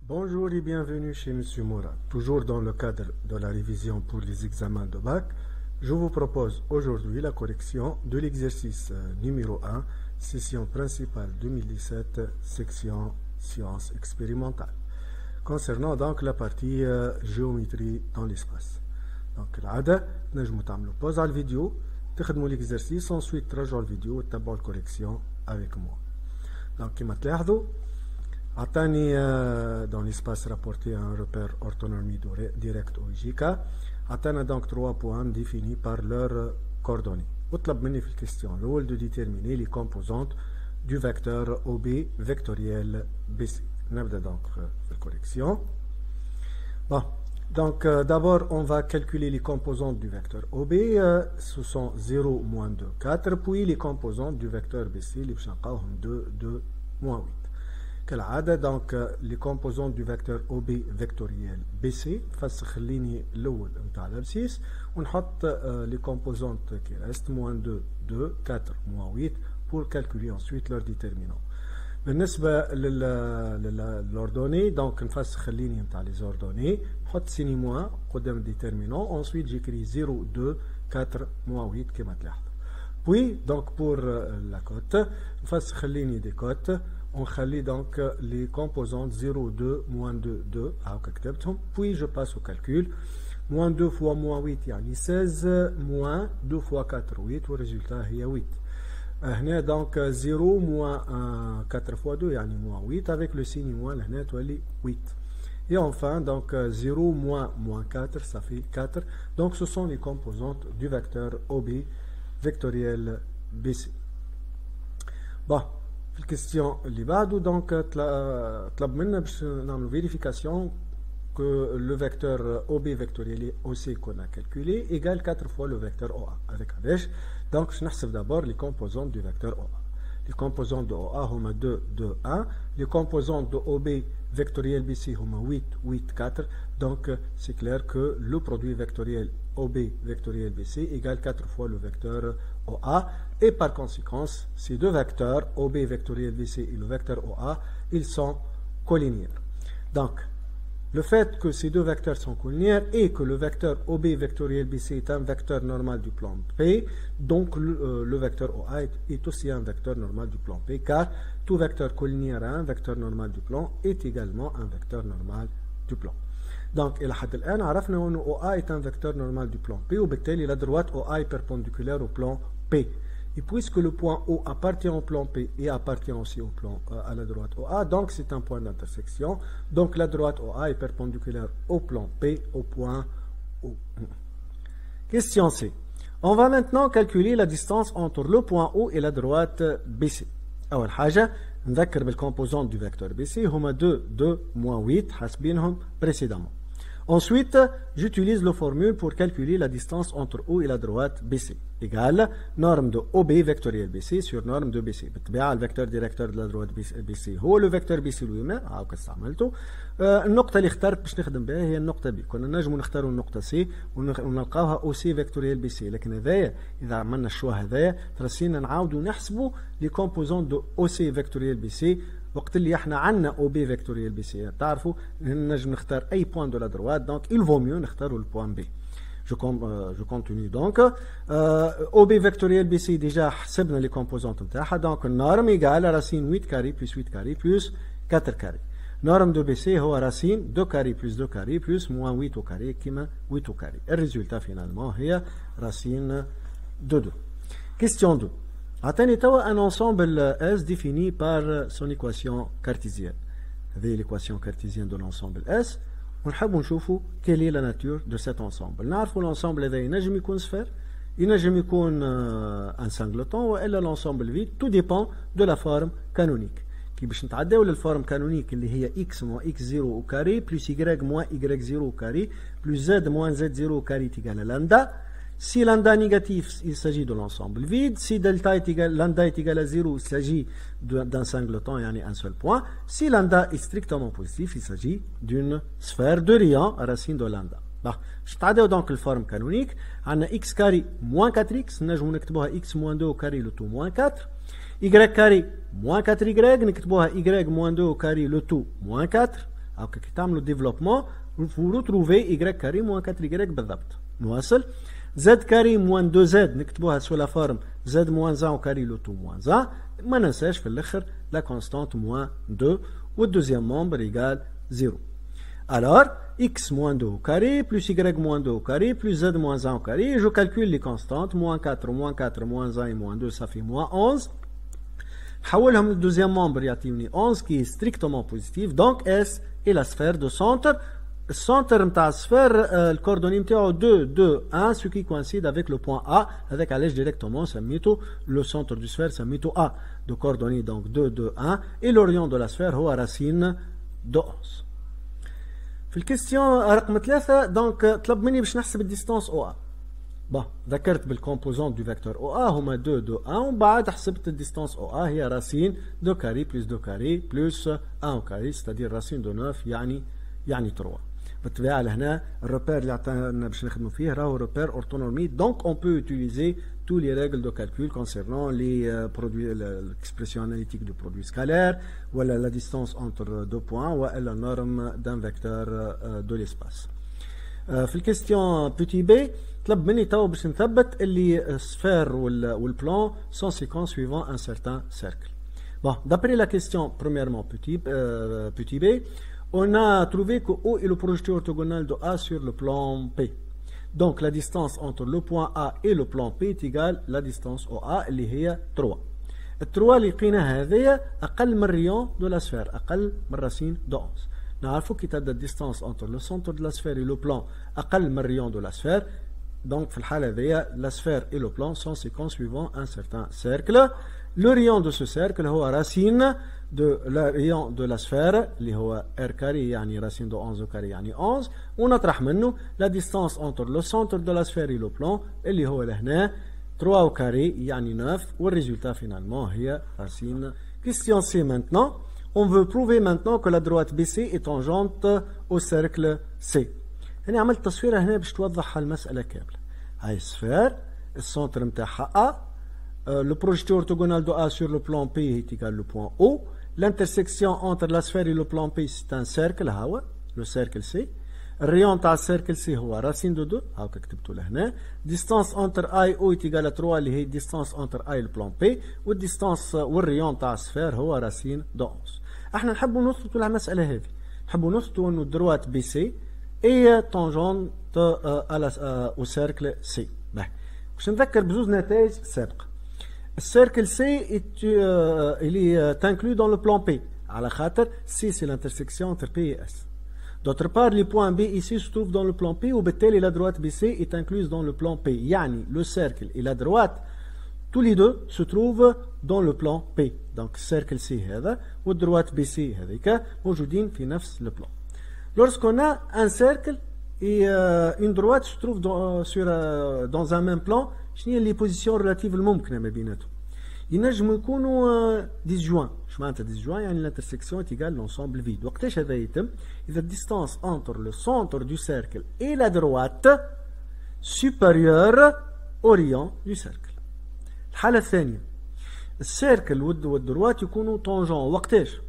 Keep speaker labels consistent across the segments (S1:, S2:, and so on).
S1: Bonjour et bienvenue chez Monsieur Mourad. Toujours dans le cadre de la révision pour les examens de bac, je vous propose aujourd'hui la correction de l'exercice numéro 1, session principale 2017, section sciences expérimentales. Concernant donc la partie géométrie dans l'espace. Donc العادة نجموا تعملوا pause على الفيديو تخدموا l'exercice ensuite ترجعوا الفيديو وتتبعوا الكوريكسيون avec moi. Donc كما تلاحظوا عطاني dans l'espace rapporté un repère orthonormie direct ou IJK عطانا donc 3 points définis par leurs coordonnées. وطلب مني في الكيستيون الأول de déterminer les composantes du vecteur OB vectoriel BC. نبدأ donc في الcorrection. Bon, donc d'abord on va calculer les composantes du vecteur OB, ce sont 0, moins 2, 4, puis les composantes du vecteur BC اللي باش نلقاوهم 2, 2, moins 8. كالعادة donc les composantes du vecteur OB vectoriel BC نفسخ خليني الأول نتاع الابسيس ونحط les composantes qui restent moins 2, 2, 4, moins 8 pour calculer ensuite leur déterminant. بالنسبة للordonnée donc نفسخ خليني نتاع les ordonnées نحط سيني موان قدام déterminant ensuite j'écris 0, 2, 4, moins 8 كما تلاحظوا. Puis donc pour la cote نفسخ خليني des cotes on خلي donc les composantes 0, 2, moins 2, 2 هاكا كتبتهم puis je passe au calcul moins 2 fois moins 8 يعني 16 moins 2 fois 4 8 والريزلtat هي 8 هنا donc 0 moins 4 fois 2 يعني moins 8 avec le signe moins لهنا تولي 8 et enfin donc 0 moins 4 ça fait 4 donc ce sont les composantes du vecteur OB vectoriel BC. Bon في الكيستيون اللي بعده دونك طلب منا باش نعملو vérification que le vecteur OB vectoriel OC qu'on a calculé égale 4 fois le vecteur OA. Avec علاش donc je نحسب d'abord les composantes du vecteur OA. Les composantes de OA هما 2, 2, 1. Les composantes de OB vectoriel BC هما 8, 8, 4. Donc c'est clair que le produit vectoriel OB vectoriel BC égale 4 fois le vecteur OA. Et par conséquence, ces deux vecteurs, OB vectoriel BC et le vecteur OA, ils sont collinéaires. Donc, le fait que ces deux vecteurs sont collinéaires et que le vecteur OB vectoriel BC est un vecteur normal du plan P, donc le vecteur OA est aussi un vecteur normal du plan P, car tout vecteur collinéaire à un vecteur normal du plan est également un vecteur normal du plan. Donc, إلى حد الآن عرفنا أن OA est un vecteur normal du plan P وبالتالي la droite OA est perpendiculaire au plan P. Et puisque le point O appartient au plan P et appartient aussi au plan à la droite OA, donc c'est un point d'intersection. Donc la droite OA est perpendiculaire au plan P au point O. Question C. On va maintenant calculer la distance entre le point O et la droite BC. أول حاجة نذكر بالcomposante du vecteur BC هما 2, 2, moins 8 حاسبينهم précédemment. Ensuite, j'utilise la formule pour calculer la distance entre O et la droite BC, égale norme de OB vectoriel BC sur norme de BC. بالطبيعة le vecteur directeur de la droite BC هو le vecteur BC lui-même هاكا استعملته. النقطة اللي اخترت باش نخدم بها هي النقطة B. كنا نجمو نختاروا النقطة C ونلقاوها OC vectoriel BC، لكن هذايا إذا عملنا الشوا هذايا ترسينا نعاودوا نحسبوا les composantes de OC vectoriel BC وقت اللي احنا عندنا او بي فيكتوريال بي سي تعرفوا نجم نختار اي بوان دو لا دروات دونك il vaut mieux نختاروا البوان بي. جو كونتينيو دونك او بي فيكتوريال بي سي ديجا حسبنا لي كومبوزونت نتاعها دونك النورم ايغال راسين 8 كاري بلس 8 كاري بلس 4 كاري. نورم دو بي سي هو راسين 2 كاري بلس 2 كاري بلس موان 8 كاري كيما 8 كاري. الريزولتا فينالمون هي راسين دو 2. كيستيون 2. عطاني توا un ensemble S défini par son équation cartésienne. هذه l'équation cartésienne de l'ensemble S. ونحبوا نشوفوا quelle est la nature de cet ensemble. نعرفوا l'ensemble هذا ينجم يكون سفير، ينجم يكون un singleton والا l'ensemble vide. Tout dépend de la forme canonique. كي باش نتعداو للفورم كانونيك اللي هي x moins x0 au carré plus y moins y0 au carré plus z moins z0 au carré est égal à lambda. Si lambda négatif, il s'agit de l'ensemble vide. Si delta est égal, lambda est égal à 0, il s'agit d'un singleton, yani un seul point. Si lambda est strictement positif, il s'agit d'une sphère de rayon racine de lambda. Je t'adore donc la forme canonique. On a x carré moins 4x, نجم نكتبوها x moins 2 au carré le tout moins 4. y carré moins 4y, نكتبوها y moins 2 au carré le tout moins 4. هاكا كي تعملوا ديفلوبمون vous retrouvez y carré moins 4y بالضبط. نواصل. z carré moins 2z نكتبوها سو لا فورم z moins 1 au carré le tout moins 1. ما ننساش في الاخر la constante moins 2 والدوزيام membre égale 0. Alors, x moins 2 au carré, plus y moins 2 au carré, plus z moins 1 au carré. Je calcule les constantes. Moins 4, moins 1 et moins 2, ça fait moins 11. حولهم le deuxième membre, يعطيني 11 qui est strictement positif. Donc, S est la sphère de centre. Le centre de la sphère, le coordonnée est 2, 2, 1, ce qui coïncide avec le point A. Avec à l'aise directement, ça met le centre du sphère, ça met A. De coordonnées donc 2, 2, 1. Et l'orient de la sphère, هو racine de 11. في الكيستيون رقم 3 دونك طلب مني باش نحسب الديستانس او ا. بون ذكرت بالكومبوزون دو فيكتور او ا هما 2 2 1 ومن بعد حسبت الديستانس او ا هي راسين دو كاري بلس دو كاري بلس 1 او كاري ستادير راسين دو 9 يعني 3. بالطبيعه لهنا الروبير اللي عطانا باش نخدموا فيه راهو روبير اورتونومي دونك اون بو يوتيليزي tous les règles de calcul concernant les produits, l'expression analytique du produit scalaire, ou la distance entre deux points, ou la norme d'un vecteur de l'espace. في الكيستيون petit b طلب مني تو باش نثبت اللي السفير والبلان sont séquents suivant un certain cercle. Bon, d'après la question premièrement petit b, on a trouvé que O est le projeté orthogonal de A sur le plan P. Donc la distance entre le point A et le plan P est égale à la distance OA اللي هي 3. ال 3 اللي لقيناها هذيا أقل من الريون دو لا سفير، أقل من راسين دو 11. نعرفوا كي تبدا الديستانس entre le centre de la sphère et le plan أقل من الريون دو لا سفير. Donc في الحالة هذيا la sphère et le plan sont séquents suivant un certain cercle. Le rayon de ce cercle هو racine de la rayon de la sphère اللي هو r carré يعني racine de 11 au carré يعني 11 ونطرح منه la distance entre le centre de la sphère et le plan اللي هو لهنا 3 au carré يعني 9 والrésultat finalement هي racine. Question C maintenant. On veut prouver maintenant que la droite BC est tangente au cercle C. أنا عملت تصويرة هنا باش توضح المسألة كاملة. هاي السفير السنتر نتاعها A. Le projeté orthogonal de A sur le plan P est égal au point O. L'intersection entre la sphère et le plan P c'est un cercle, le cercle C. Le rayon de cercle C هو racine de 2, هاكا كتبتو لهنا. Distance entre A et O est égal à 3 اللي هي distance entre A et le plan P. والديستانس والريون تاع السفير هو racine de 11. احنا نحبوا نثبتوا على المسألة هذه. نحبوا نثبتوا انه الدروات بي سي est tangente au cercle C. باش نذكر بزوز نتائج سابقة. السيركل سي il est inclus dans le plan P. على خاطر C c'est l'intersection entre P et S. D'autre part, les points B ici se trouvent dans le plan P وبالتالي la droite BC est incluse dans le plan P. يعني le cercle et la droite tous les deux se trouvent dans le plan P. Donc cercle C هذا والدروات BC هذيك موجودين في نفس le plan. Lorsqu'on a un cercle et une droite se trouve dans un même plan, شنو هي لي بوزيسيون ريلاتيف الممكنه ما بيناتهم؟ ينجموا يكونوا ديسجوان. شو معناتها ديسجوان؟ يعني الانترسيكسيون تيغال لونسومبل فيد. وقتاش هذا يتم؟ اذا الديستانس انتر لو سونتر دو سيركل اي لا دروات سوبيريور او ريون دو سيركل. الحاله الثانيه السيركل والدروات يكونوا طونجون. وقتاش؟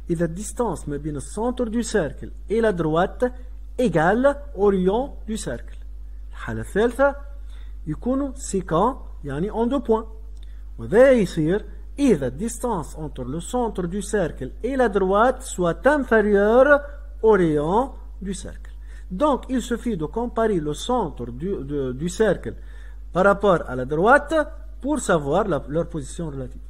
S1: اذا الديستانس ما بين السونتر دو سيركل اي لا دروات ايغال او ريون دو سيركل. الحاله الثالثه يكونوا سيكون يعني en 2 points. وذا يصير إذا الديستانس entre le centre du cercle et la droite soit inférieure au rayon du cercle. Donc il suffit de comparer le centre du cercle par rapport à la droite pour savoir leur position relative.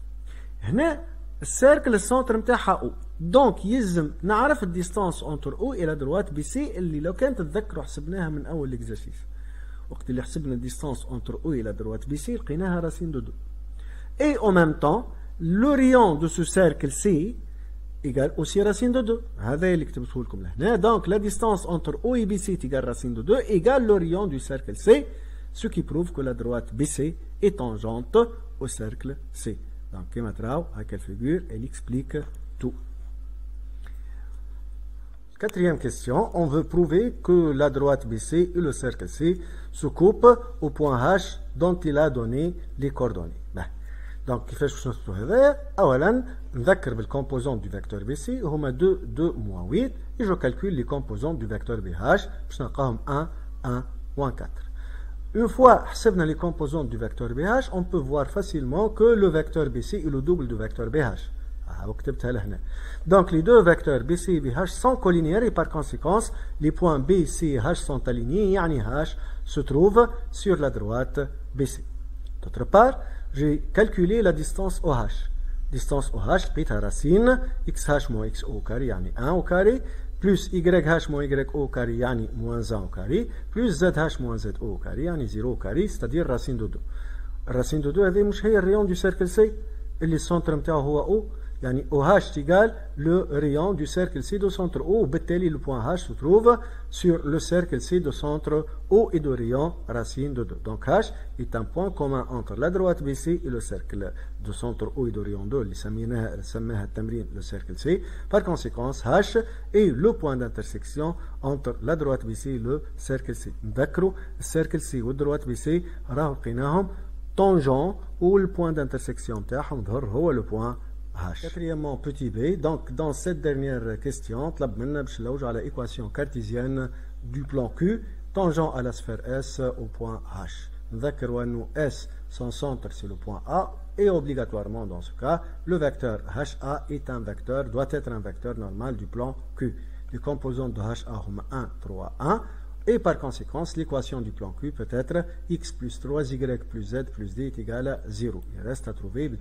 S1: هنا السيركل السنتر نتاعها O. دونك يلزم نعرف الديستانس entre O et la droite BC اللي لو كان تتذكروا حسبناها من أول الإكزرسيس. وقت اللي حسبنا الديستانس entre O et la droite BC لقيناها racine de 2. Et en même temps, le rayon de ce cercle C égale aussi racine de 2. هذا اللي كتبته لكم لهنا. Donc la distance entre O et BC est égale racine de 2 égale le rayon du cercle C, ce qui prouve que la droite BC est tangente au cercle C. Donc كما تراو هكا الفيغور elle explique tout. Quatrième question, on veut prouver que la droite BC et le cercle C se coupent au point H dont il a donné les coordonnées. Donc, كيفاش باش نثبتوا هذايا؟ أولا نذكر بالكومبوزون du vecteur BC هما 2 moins 8 et je calcule les composants du vecteur BH باش نلقاهم 1 1 moins 4. Une fois حسبنا les composants du vecteur BH, on peut voir facilement que le vecteur BC est le double du vecteur BH. Donc les deux vecteurs BC et BH sont collinéaires et par conséquent les points B, C et H sont alignés. Yani H se trouve sur la droite BC. D'autre part, j'ai calculé la distance OH. Distance OH, بقيتها racine XH moins XO au carré, يعني 1 au carré, plus YH moins YO au carré, يعني moins 1 au carré, plus ZH moins ZO au carré, يعني 0 au carré, c'est-à-dire racine de 2. Racine de 2 هذه مش هي الريون du cercle C اللي السنتر نتاعو هو O. يعني OH égale le rayon du cercle C de centre O. وبالتالي le point H se trouve sur le cercle C de centre O et de rayon racine de 2. Donc H est un point commun entre la droite BC et le cercle de centre O et de rayon 2 اللي سماها التمرين le cercle C. Par conséquent H est le point d'intersection entre la droite BC et le cercle C. نذكروا الcercle C والدروات BC راهو لقيناهم tangent ou le point d'intersection نتاعهم ظهر هو le point H. Quatrièmement, petit b. Donc, dans cette dernière question, طلب منا باش نلوجوا على équation cartésienne du plan Q tangent à la sphère S au point H. نذكروا أنه S, son centre, c'est le point A et obligatoirement dans ce cas, le vecteur HA est un vecteur, doit être un vecteur normal du plan Q. Les composants de HA sont 1, 3, 1 et par conséquent, l'équation du plan Q peut être x plus 3y plus z plus d est égal à 0. Il reste à trouver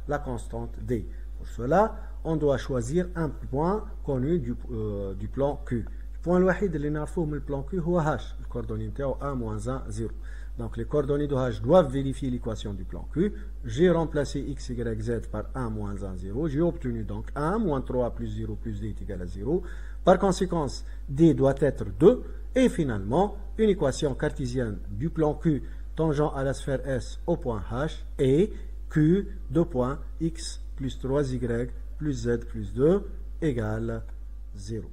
S1: la constante d. Pour cela, on doit choisir un point connu du plan Q. Le point الوحيد اللي نعرفوه من le plan Q هو h. Le coordonnée نتاعو 1, moins 1, 0. Donc les coordonnées de h doivent vérifier l'équation du plan Q. J'ai remplacé x, y, z par 1, moins 1, 0. J'ai obtenu donc 1, moins 3 plus 0 plus d est égal à 0. Par conséquent, d doit être 2. Et finalement, une équation cartésienne du plan Q tangent à la sphère S au point H est Q de point x plus 3y plus z plus 2 égale 0.